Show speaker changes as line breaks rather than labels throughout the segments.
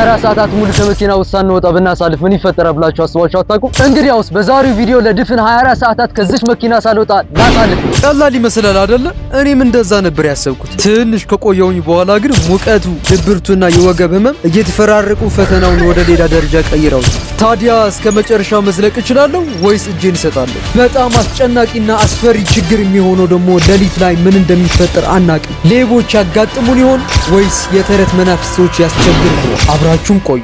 24 ሰዓታት ሙሉ ከመኪና ውስጥ ሳንወጣ ብናሳልፍ ምን ይፈጠራል ብላችሁ አስባችሁ አታውቁም? እንግዲያውስ በዛሬው ቪዲዮ ለድፍን 24 ሰዓታት ከዚች መኪና ሳልወጣ ላሳልፍ።
ቀላል ይመስላል አይደለ? እኔም እንደዛ ነበር ያሰብኩት። ትንሽ ከቆየውኝ በኋላ ግን ሙቀቱ፣ ድብርቱና የወገብ ህመም እየተፈራረቁ ፈተናውን ወደ ሌላ ደረጃ ቀይረው። ታዲያ እስከ መጨረሻው መዝለቅ እችላለሁ ወይስ እጄን እሰጣለሁ? በጣም አስጨናቂና አስፈሪ ችግር የሚሆነው ደግሞ ሌሊት ላይ ምን እንደሚፈጠር አናቅም። ሌቦች ያጋጥሙን ይሆን ወይስ የተረት መናፍስቶች ያስቸግሩ? አብራችሁን ቆዩ።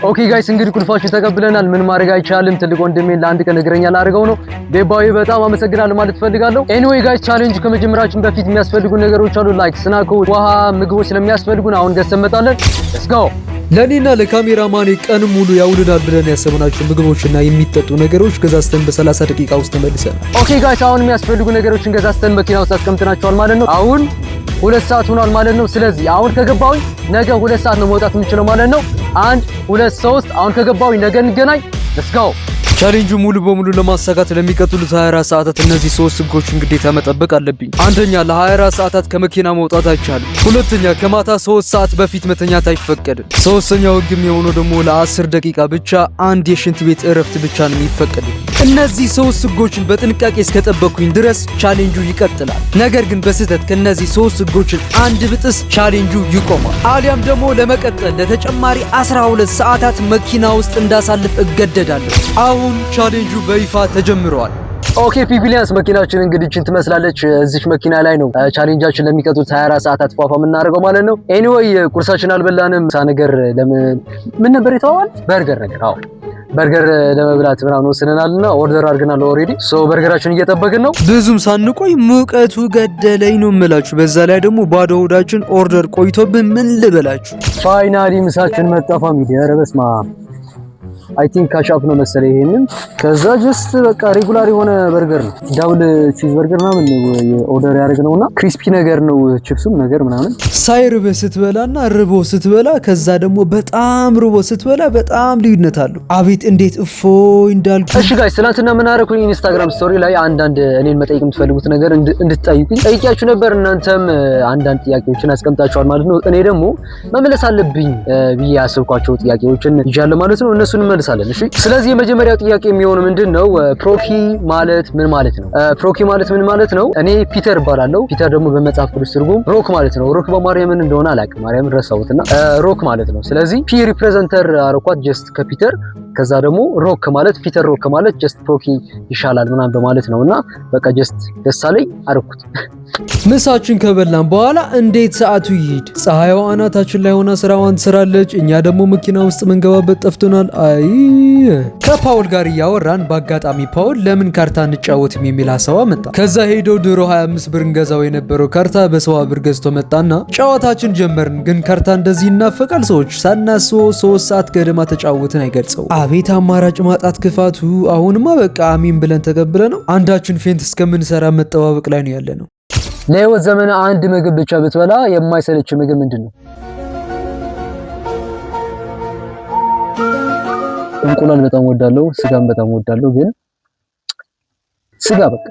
ኦኬ ጋይስ እንግዲህ ቁልፋችሁ ተቀብለናል። ምን ማድረግ አይቻልም። ትልቅ ወንድሜን ለአንድ ቀን እግረኛ ላድርገው ነው። ቤባዊ በጣም አመሰግናለሁ ማለት ፈልጋለሁ። ኤኒዌይ ጋይስ ቻሌንጅ ከመጀመራችን በፊት የሚያስፈልጉ ነገሮች አሉ። ላይክ፣ ስናኮች፣ ውሃ፣ ምግቦች ስለሚያስፈልጉን አሁን ገዝተን እንመጣለን። ሌትስ ጎ።
ለኔና ለካሜራማኔ ቀን ሙሉ ያውልናል ብለን ያሰብናቸው ምግቦችና የሚጠጡ ነገሮች ገዛዝተን በ30 ደቂቃ ውስጥ ተመልሰናል።
ኦኬ ጋይስ አሁን የሚያስፈልጉ ነገሮችን ገዛዝተን መኪና ውስጥ አስቀምጠናቸዋል ማለት ነው። አሁን 2 ሰዓት ሆኗል ማለት ነው። ስለዚህ አሁን ከገባሁኝ ነገ 2 ሰዓት ነው መውጣት የምችለው ማለት ነው። 1 2 3 አሁን ከገባሁኝ ነገ እንገናኝ። ሌትስ ጎ።
ቻሌንጁ ሙሉ በሙሉ ለማሳካት ለሚቀጥሉት 24 ሰዓታት እነዚህ 3 ህጎችን ግዴታ መጠበቅ አለብኝ። አንደኛ ለ24 ሰዓታት ከመኪና መውጣት አይቻልም። ሁለተኛ ከማታ 3 ሰዓት በፊት መተኛት አይፈቀድም። ሶስተኛው ህግ የሚሆነው ደግሞ ለ10 ደቂቃ ብቻ አንድ የሽንት ቤት እረፍት ብቻ ነው የሚፈቀደው። እነዚህ 3 ህጎችን በጥንቃቄ እስከጠበቅኩኝ ድረስ ቻሌንጁ ይቀጥላል። ነገር ግን በስህተት ከነዚህ 3 ህጎችን አንድ ብጥስ ቻሌንጁ ይቆማል። አሊያም ደግሞ ለመቀጠል ለተጨማሪ 12 ሰዓታት መኪና ውስጥ እንዳሳልፍ እገደዳለሁ። አሁን ቻሌንጁ በይፋ ተጀምሯል።
ኦኬ ፒፒሊያንስ መኪናችን እንግዲህ እቺን ትመስላለች። እዚች መኪና ላይ ነው ቻሌንጃችን ለሚቀጥሉት 24 ሰዓታት ፏፏ የምናደርገው ማለት ነው። ኤኒዌይ ቁርሳችን አልበላንም። ነገር ምን ነበር የተባባል? በርገር ነገር። አዎ በርገር ለመብላት ምናምን ወስነናልና ኦርደር አድርገናል ኦሬዲ። በርገራችን እየጠበቅን ነው።
ብዙም ሳንቆይ ሙቀቱ ገደለኝ ነው የምላችሁ። በዛ ላይ ደግሞ ባዶ ሆዳችን ኦርደር ቆይቶብን ምን ልበላችሁ።
ፋይናሊ ምሳችን መጣ ፋሚሊ። ኧረ በስመ አብ አይ ቲንክ ካሻፕ ነው መሰለኝ። ይሄንን ከዛ ጀስት በቃ ሬጉላር የሆነ በርገር ነው። ዳብል ቺዝ በርገር ምናምን ኦርደር ያደርግነውና ክሪስፒ ነገር ነው ቺፕሱም ነገር ምናምን።
ሳይርብ ስትበላና ርቦ ስትበላ ከዛ ደግሞ በጣም ርቦ ስትበላ በጣም ልዩነት አለው። አቤት እንዴት እፎይ እንዳልኩ።
እሺ ጋይስ ትናንትና ምን አደረኩኝ? ኢንስታግራም ስቶሪ ላይ አንዳንድ እኔን መጠየቅ የምትፈልጉት ነገር እንድትጠይቁኝ ጠይቂያችሁ ነበር። እናንተም አንዳንድ ጥያቄዎችን አስቀምጣችኋል ማለት ነው። እኔ ደግሞ መመለስ አለብኝ ብዬ ያሰብኳቸው ጥያቄዎችን ይዣለሁ ማለት ነው። እነሱን እንመልሳለን። እሺ ስለዚህ የመጀመሪያው ጥያቄ የሚሆነው ምንድነው? ፕሮኪ ማለት ምን ማለት ነው? ፕሮኪ ማለት ምን ማለት ነው? እኔ ፒተር እባላለሁ። ፒተር ደግሞ በመጽሐፍ ቅዱስ ትርጉም ሮክ ማለት ነው። ሮክ በማርያም ምን እንደሆነ አላውቅም። ማርያም ረሳሁትና ሮክ ማለት ነው። ስለዚህ ፒ ሪፕሬዘንተር አረኳት ጀስት ከፒተር። ከዛ ደግሞ ሮክ ማለት ፒተር ሮክ ማለት ጀስት ፕሮኪ ይሻላል ምናምን በማለት ነውና በቃ ጀስት ደሳለኝ አረኩት።
ምሳችን ከበላን በኋላ እንዴት ሰዓቱ ይሄድ። ፀሐይዋ አናታችን ላይ ሆና ስራዋን ትሰራለች። እኛ ደግሞ መኪና ውስጥ መንገባበት ጠፍቶናል። አይ ከፓውል ጋር እያወራን በአጋጣሚ ፓውል ለምን ካርታ እንጫወትም የሚል ሀሳብ መጣ። ከዛ ሄዶ ድሮ 25 ብር እንገዛው የነበረው ካርታ በ70 ብር ገዝቶ መጣና ጨዋታችን ጀመርን። ግን ካርታ እንደዚህ ይናፈቃል ሰዎች። ሳናስበው 3 ሰዓት ገደማ ተጫወትን። አይገልጸው። አቤት አማራጭ ማጣት ክፋቱ። አሁንማ በቃ አሚን ብለን ተቀብለ ነው አንዳችን ፌንት እስከምንሰራ መጠባበቅ ላይ ነው ያለ ነው።
ለህይወት ዘመን አንድ ምግብ ብቻ ብትበላ የማይሰለች ምግብ ምንድነው? እንቁላል በጣም ወዳለሁ፣ ስጋም በጣም ወዳለሁ። ግን ስጋ በቃ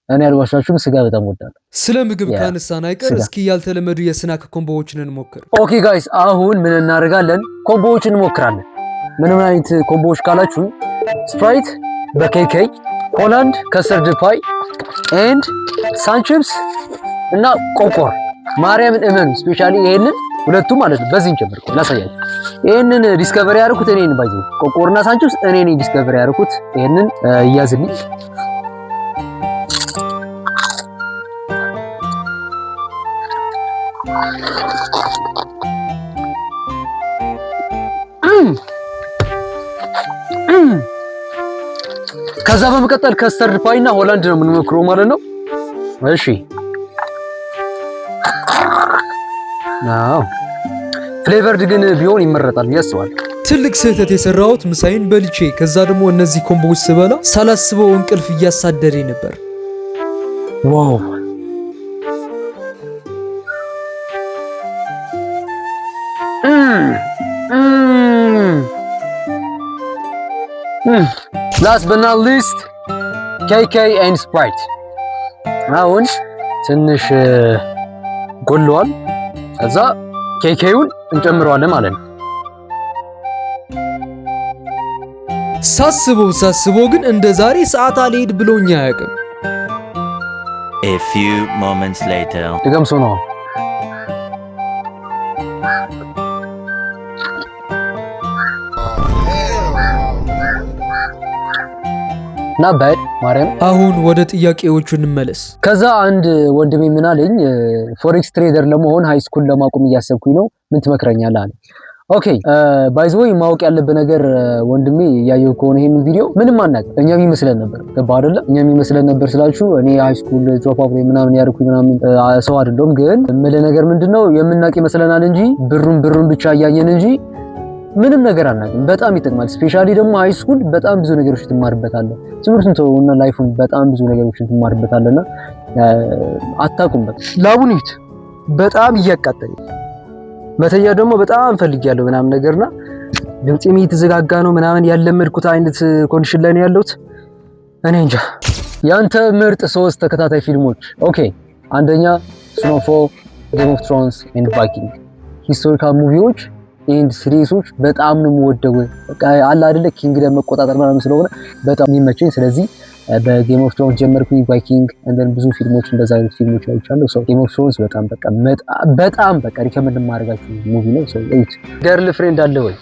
እኔ አልዋሻችሁም፣ ስጋ በጣም ወዳለሁ።
ስለ ምግብ ካነሳን አይቀር እስኪ ያልተለመዱ የስናክ ኮምቦዎችን እንሞክር።
ኦኬ ጋይስ አሁን ምን እናደርጋለን? ኮምቦዎችን እንሞክራለን። ምንም አይነት ኮምቦዎች ካላችሁ ስፕራይት በኬኬ ሆላንድ ከሰርድ ፓይ ኤንድ ሳንቺፕስ እና ቆቆር ማርያምን እመኑ። ስፔሻሊ ይሄንን ሁለቱ ማለት ነው። በዚህ እንጀምር ላሳያችሁ። ይሄንን ዲስከቨሪ ያደረኩት እኔ ነኝ። ባይዘው ቆቆርና ሳንቺፕስ እኔ ነኝ ዲስከቨሪ ያደረኩት። ይሄንን ይያዝልኝ። ከዛ በመቀጠል ከስተርድ ፓይ እና ሆላንድ ነው የምንሞክረው ማለት ነው። እሺ ፍሌቨርድ ግን ቢሆን ይመረጣል ያስባል።
ትልቅ ስህተት የሰራሁት ምሳይን በልቼ ከዛ ደግሞ እነዚህ ኮምቦዎች ስበላ ሳላስበው እንቅልፍ እያሳደደኝ ነበር።
ዋው ላስት but not least KK and Sprite። አሁን ትንሽ ጎሏል። ከዛ KK-ውን እንጨምረዋለን ማለት ነው።
ሳስበው ግን እንደ ዛሬ ሰዓት አልሄድ ብሎኝ አያውቅም።
A few moments later.
ድገምሶ ነው ና ባይ ማርያም።
አሁን ወደ ጥያቄዎቹ እንመለስ።
ከዛ አንድ ወንድሜ ምን አለኝ፣ ፎሬክስ ትሬደር ለመሆን ሃይ ስኩል ለማቆም እያሰብኩኝ ነው፣ ምን ትመክረኛለህ አለ። ኦኬ ባይ ዘ ወይ ማወቅ ያለበት ነገር ወንድሜ፣ ያየው ከሆነ ይሄንን ቪዲዮ ምንም አናውቅም። እኛም ይመስለን ነበር፣ ገባ አይደለ? እኛም ይመስለን ነበር ስላችሁ እኔ ሃይ ስኩል ድሮፕ አውት ምናምን ያርኩኝ ምናምን ሰው አይደለም። ግን የምልህ ነገር ምንድነው የምናውቅ ይመስለናል እንጂ ብሩን ብቻ እያየን እንጂ ምንም ነገር አናውቅም። በጣም ይጠቅማል። ስፔሻሊ ደግሞ ሃይ ስኩል በጣም ብዙ ነገሮች ትማርበታለህ። ትምህርቱን ተውና ላይፉን በጣም ብዙ ነገሮችን ትማርበታለህና አታውቁም። በቃ ላቡኒት በጣም እያቃጠለኝ መተኛ ደግሞ በጣም ፈልጊያለሁ ምናምን ነገርና ድምጼም እየተዘጋጋ ነው ምናምን ያለመድኩት አይነት ኮንዲሽን ላይ ነው ያለሁት። እኔ እንጃ። ያንተ ምርጥ 3 ተከታታይ ፊልሞች? ኦኬ አንደኛ ስኖውፎል፣ ጌም ኦፍ ትሮንስ ኤንድ ቫይኪንግ። ሂስቶሪካል ሙቪዎች ኤንድ ሲሪሶች በጣም ነው የምወደው። በቃ አለ አይደለ ኪንግደም መቆጣጠር ምናምን ስለሆነ በጣም የሚመቸኝ። ስለዚህ በጌም ኦፍ ትሮንስ ጀመርኩኝ፣ ቫይኪንግ እንደን ብዙ ፊልሞች እንደዛ አይነት ፊልሞች አይቻለሁ። ሶ ጌም ኦፍ ትሮንስ በጣም በቃ ሪከመንድ ማድረጋችሁ ሙቪ ነው። ሶ ኤት ገርል ፍሬንድ አለ ወይ?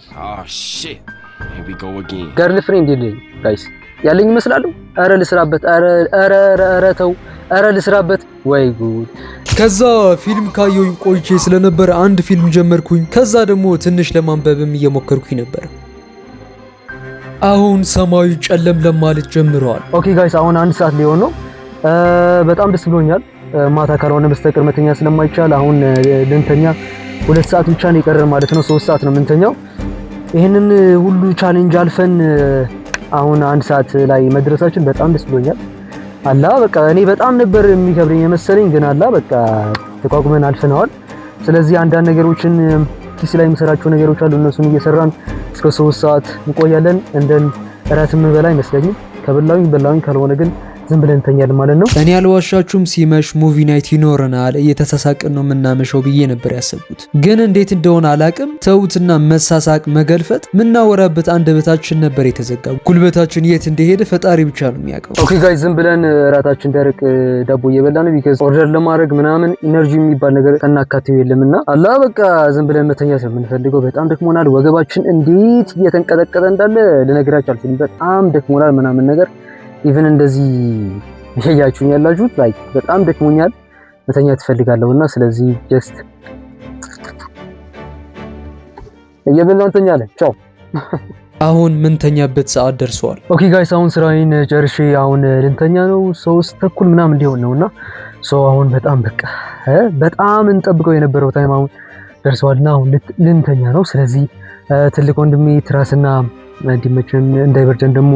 shit. Here we go again.
ገርል ፍሬንድ የለኝም ጋይስ። ያለኝ ይመስላል። አረ ልስራበት፣ አረ ተው፣ አረ ልስራበት። ወይ ጉድ።
ከዛ ፊልም ካየሁኝ ቆይቼ ስለነበረ አንድ ፊልም ጀመርኩኝ። ከዛ ደግሞ ትንሽ ለማንበብም እየሞከርኩኝ ነበር። አሁን ሰማዩ ጨለም ለማለት ጀምረዋል።
ኦኬ ጋይስ አሁን 1 ሰዓት ሊሆን ነው። በጣም ደስ ብሎኛል። ማታ ካልሆነ በስተቀር መተኛ ስለማይቻል አሁን ልንተኛ 2 ሰዓት ብቻ ነው የቀረን ማለት ነው። 3 ሰዓት ነው የምንተኛው። ይሄንን ሁሉ ቻሌንጅ አልፈን አሁን 1 ሰዓት ላይ መድረሳችን በጣም ደስ ብሎኛል። አላ በቃ እኔ በጣም ነበር የሚከብደኝ የመሰለኝ፣ ግን አላ በቃ ተቋቁመን አልፈነዋል። ስለዚህ አንዳንድ ነገሮችን ኪስ ላይ የምሰራቸው ነገሮች አሉ። እነሱን እየሰራን እስከ 3 ሰዓት እንቆያለን። እንደን እራት ምን በላ አይመስለኝም። ከበላውኝ ካልሆነ ግን ዝም ብለን እንተኛለን ማለት ነው።
እኔ አልዋሻችሁም፣ ሲመሽ ሙቪ ናይት ይኖረናል፣ እየተሳሳቅን ነው የምናመሸው ብዬ ነበር ያሰብኩት። ግን እንዴት እንደሆነ አላቅም። ተውትና መሳሳቅ መገልፈጥ ምናወራበት አንደበታችን ነበር የተዘጋው። ጉልበታችን የት እንደሄደ ፈጣሪ ብቻ ነው የሚያውቀው።
ኦኬ ጋይስ ዝም ብለን እራታችን ደረቅ ዳቦ እየበላን ቢካዝ ኦርደር ለማድረግ ምናምን ኢነርጂ የሚባል ነገር ከናካቴው የለምና አላ በቃ ዝም ብለን መተኛት ነው የምንፈልገው። በጣም ደክሞናል። ወገባችን እንዴት እየተንቀጠቀጠ እንዳለ ልነግራችሁ አልችልም። በጣም ደክሞናል ምናምን ነገር ኢቭን እንደዚህ ያያችሁኝ ያላችሁት ላይክ በጣም ደክሞኛል፣ መተኛት እፈልጋለሁና ስለዚህ ጀስት እየበላን እንተኛለን። ቻው።
አሁን ምንተኛበት ሰዓት ደርሷል።
ኦኬ ጋይስ አሁን ስራዬን ጨርሼ አሁን ልንተኛ ነው። 3:30 ምናምን ሊሆን ነውና አሁን በጣም በቃ በጣም እንጠብቀው የነበረው ታይም አሁን ደርሷልና አሁን ልንተኛ ነው። ስለዚህ ትልቅ ወንድሜ ትራስና እንዲመቸን እንዳይበርደን ደግሞ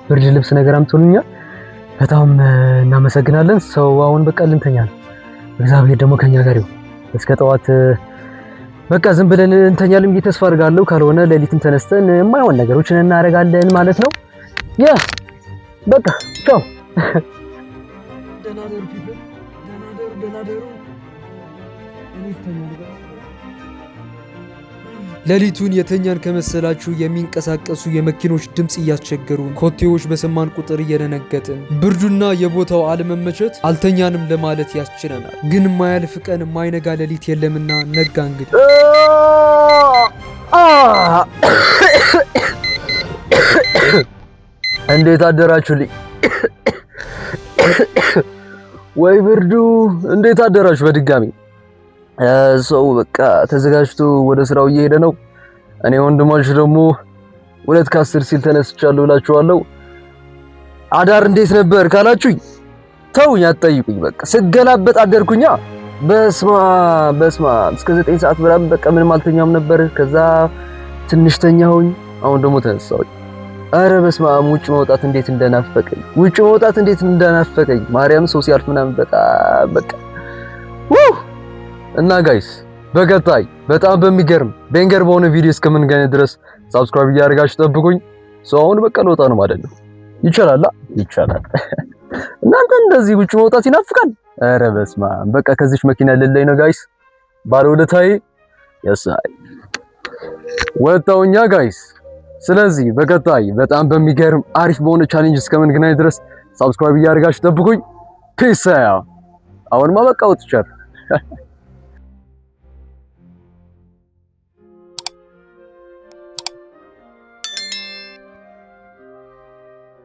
ብርድ ልብስ ነገር አምጥቶልኛል። በጣም እናመሰግናለን። አሁን በቃ ልንተኛ ነው። እግዚአብሔር ደግሞ ከኛ ጋር ይሁን እስከ ጠዋት። በቃ ዝም ብለን እንተኛለን ብዬ ተስፋ አድርጋለሁ። ካልሆነ ሌሊትም ተነስተን የማይሆን ነገሮችን እናደርጋለን ማለት ነው። ያ በቃ ቻው።
ሌሊቱን የተኛን ከመሰላችሁ የሚንቀሳቀሱ የመኪኖች ድምጽ እያስቸገሩን፣ ኮቴዎች በሰማን ቁጥር እየደነገጥን፣ ብርዱና የቦታው አለመመቸት አልተኛንም ለማለት ያስችለናል። ግን ማያልፍ ቀን ማይነጋ ሌሊት የለምና ነጋ። እንግዲህ
እንዴት አደራችሁልኝ? ወይ ብርዱ! እንዴት አደራችሁ? በድጋሚ ሰው በቃ ተዘጋጅቶ ወደ ስራው እየሄደ ነው። እኔ ወንድማችሁ ደግሞ 2:10 ሲል ተነስቻለሁ እላችኋለሁ። አዳር እንዴት ነበር ካላችሁኝ ተውኝ፣ አትጠይቁኝ። በቃ ስገላበጥ አደርኩኛ። በስማ እስከ 9 ሰዓት ምናምን በቃ ምንም አልተኛም ነበር። ከዛ ትንሽ ተኛሁኝ፣ አሁን ደግሞ ተነሳሁኝ። አረ በስማ ውጭ መውጣት እንዴት እንደናፈቀኝ ማርያም፣ ሰው ሲያልፍ ምናምን በጣም በቃ እና ጋይስ በቀጣይ በጣም በሚገርም ቤንገር በሆነ ቪዲዮ እስከምንገናኝ ድረስ ሰብስክራይብ እያደረጋችሁ ጠብቁኝ። አሁን በቃ ልወጣ ነው ማለት ነው። ይቻላል። እናንተ እንደዚህ ውጭ መውጣት ይናፍቃል? አረ በስማ በቃ ከዚች መኪና ልለይ ነው ጋይስ። ባለውለታዬ ያሳይ ወጣውኛ ጋይስ ስለዚህ በቀጣይ በጣም በሚገርም አሪፍ በሆነ ቻሌንጅ እስከምንገናኝ ድረስ ሰብስክራይብ እያደረጋችሁ ጠብቁኝ። ፒስ። አሁንማ በቃ ወጥቻለሁ።